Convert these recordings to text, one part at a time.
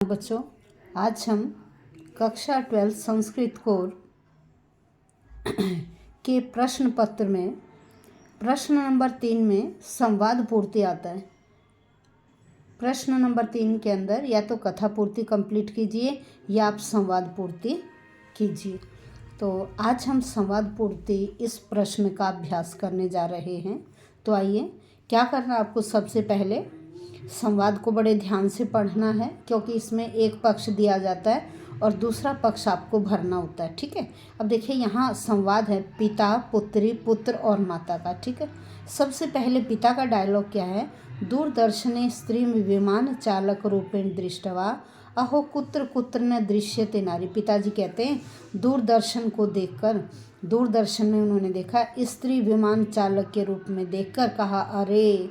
बच्चों, आज हम कक्षा 12 संस्कृत कोर के प्रश्न पत्र में प्रश्न नंबर 3 में संवाद पूर्ति आता है। प्रश्न नंबर 3 के अंदर या तो कथा पूर्ति कंप्लीट कीजिए या आप संवाद पूर्ति कीजिए। तो आज हम संवाद पूर्ति इस प्रश्न का अभ्यास करने जा रहे हैं। तो आइए, क्या करना है आपको, सबसे पहले संवाद को बड़े ध्यान से पढ़ना है, क्योंकि इसमें एक पक्ष दिया जाता है और दूसरा पक्ष आपको भरना होता है। ठीक है, अब देखिए यहाँ संवाद है पिता पुत्री पुत्र और माता का। ठीक है, सबसे पहले पिता का डायलॉग क्या है? दूरदर्शने स्त्री विमान चालक रूपेण दृष्टवा अहो कुत्र कुत्र न दृश्यते नारी। पिताजी कहते हैं दूरदर्शन को देखकर, दूरदर्शन में उन्होंने देखा, स्त्री विमान चालक के रूप में देखकर कहा, अरे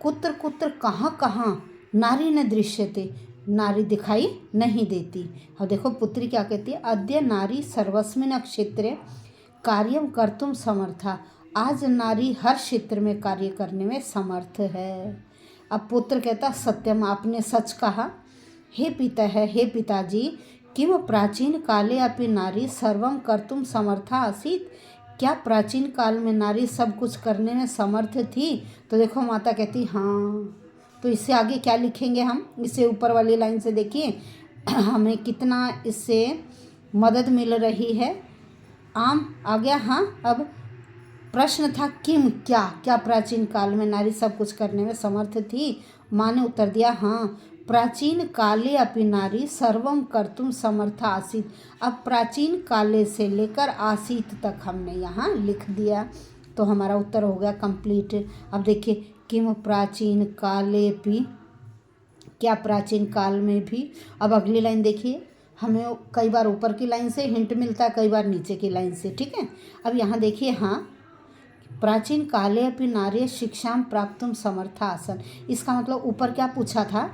कुत्र कुत्र कहाँ कहाँ नारी न दृश्यते, नारी दिखाई नहीं देती। और देखो पुत्री क्या कहती है? अद्य नारी सर्वस्मिन् क्षेत्रे कार्यम कर्तुम समर्था। आज नारी हर क्षेत्र में कार्य करने में समर्थ है। अब पुत्र कहता सत्यम, आपने सच कहा। हे पिता है, हे पिताजी, किम प्राचीन काले अपि नारी सर्वम कर्तुम समर्था आसीत्। क्या प्राचीन काल में नारी सब कुछ करने में समर्थ थी? तो देखो माता कहती हाँ। तो इससे आगे क्या लिखेंगे हम? इससे ऊपर वाली लाइन से देखिए हमें कितना इससे मदद मिल रही है। आम आ गया। हाँ, अब प्रश्न था किम, क्या क्या प्राचीन काल में नारी सब कुछ करने में समर्थ थी? माँ ने उत्तर दिया हाँ, प्राचीन काले अपि नारी सर्वम कर्तुम समर्था आसीत। अब प्राचीन काले से लेकर आसीत तक हमने यहाँ लिख दिया, तो हमारा उत्तर हो गया कंप्लीट। अब देखिए किम प्राचीन काले भी, क्या प्राचीन काल में भी। अब अगली लाइन देखिए, हमें कई बार ऊपर की लाइन से हिंट मिलता है, कई बार नीचे की लाइन से। ठीक है, अब यहाँ देखिए, हाँ प्राचीन काले अपि नारी शिक्षाम प्राप्तुम समर्था आसन। इसका मतलब ऊपर क्या पूछा था?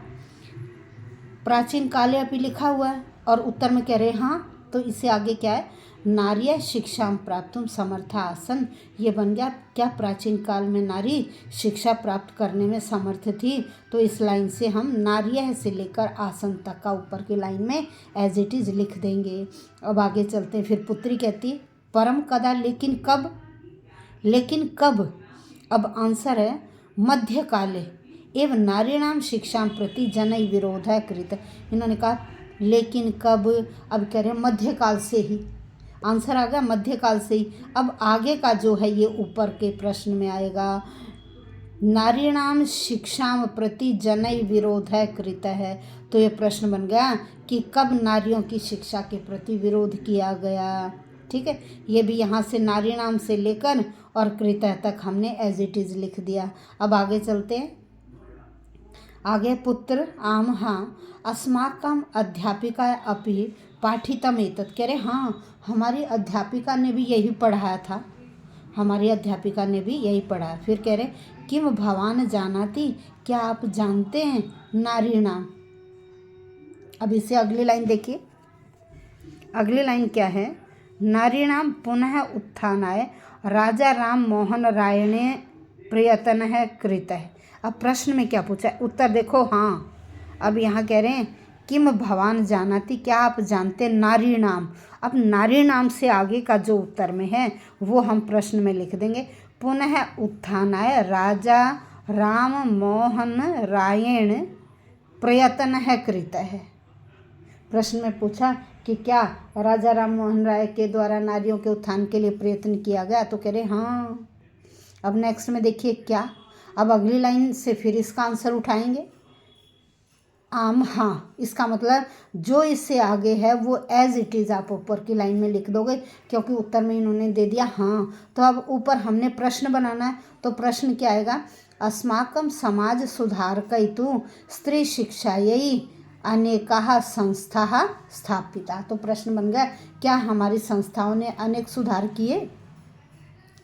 प्राचीन काले अपि लिखा हुआ है और उत्तर में कह रहे हाँ, तो इससे आगे क्या है? नार्य शिक्षाम प्राप्तुम समर्था आसन। ये बन गया क्या प्राचीन काल में नारी शिक्षा प्राप्त करने में समर्थ थी। तो इस लाइन से हम नार्य से लेकर आसन तक का ऊपर की लाइन में एज इट इज़ लिख देंगे। अब आगे चलते हैं। फिर पुत्री कहती परम कदा, लेकिन कब? लेकिन कब? अब आंसर है मध्यकाले एवं नारीणाम शिक्षा प्रति जनई विरोध कृत। इन्होंने कहा लेकिन कब? अब कह रहे हैं मध्यकाल से ही। आंसर आ गया मध्यकाल से ही। अब आगे का जो है ये ऊपर के प्रश्न में आएगा, नारीणाम शिक्षाम प्रति जनई विरोध कृत है। तो ये प्रश्न बन गया कि कब नारियों की शिक्षा के प्रति विरोध किया गया। ठीक है, ये भी यहाँ से नारीणाम से लेकर और कृत तक हमने एज इट इज़ लिख दिया। अब आगे चलते हैं। आगे पुत्र आम हाँ अस्माकम अध्यापिका अपि पाठितम एतत्। कह रहे हाँ, हमारी अध्यापिका ने भी यही पढ़ाया था, हमारी अध्यापिका ने भी यही पढ़ाया। फिर कह रहे किम भवान जानाति, क्या आप जानते हैं नारीणाम। अब इससे अगली लाइन देखिए, अगली लाइन क्या है? नारीणाम पुनः उत्थानाय राजा राम मोहन रायणे प्रयत्न कृत है। अब प्रश्न में क्या पूछा है? उत्तर देखो हाँ। अब यहाँ कह रहे हैं किम भवान जानाति, क्या आप जानते नारी नाम। अब नारी नाम से आगे का जो उत्तर में है वो हम प्रश्न में लिख देंगे। पुनः उत्थानाय राजा राम मोहन रायण प्रयत्न कृत है। प्रश्न में पूछा कि क्या राजा राम मोहन राय के द्वारा नारियों के उत्थान के लिए प्रयत्न किया गया? तो कह रहे हाँ। अब नेक्स्ट में देखिए क्या, अब अगली लाइन से फिर इसका आंसर उठाएंगे। आम हाँ, इसका मतलब जो इससे आगे है वो एज इट इज़ आप ऊपर की लाइन में लिख दोगे, क्योंकि उत्तर में इन्होंने दे दिया हाँ। तो अब ऊपर हमने प्रश्न बनाना है, तो प्रश्न क्या आएगा? अस्माकम समाज सुधारकयितुं स्त्री शिक्षायै अनेकाः संस्थाः स्थापिता। तो प्रश्न बन गया क्या हमारी संस्थाओं ने अनेक सुधार किए।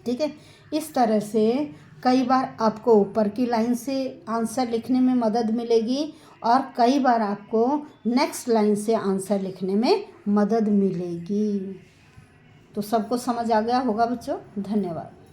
ठीक है, इस तरह से कई बार आपको ऊपर की लाइन से आंसर लिखने में मदद मिलेगी और कई बार आपको नेक्स्ट लाइन से आंसर लिखने में मदद मिलेगी। तो सबको समझ आ गया होगा बच्चों? धन्यवाद।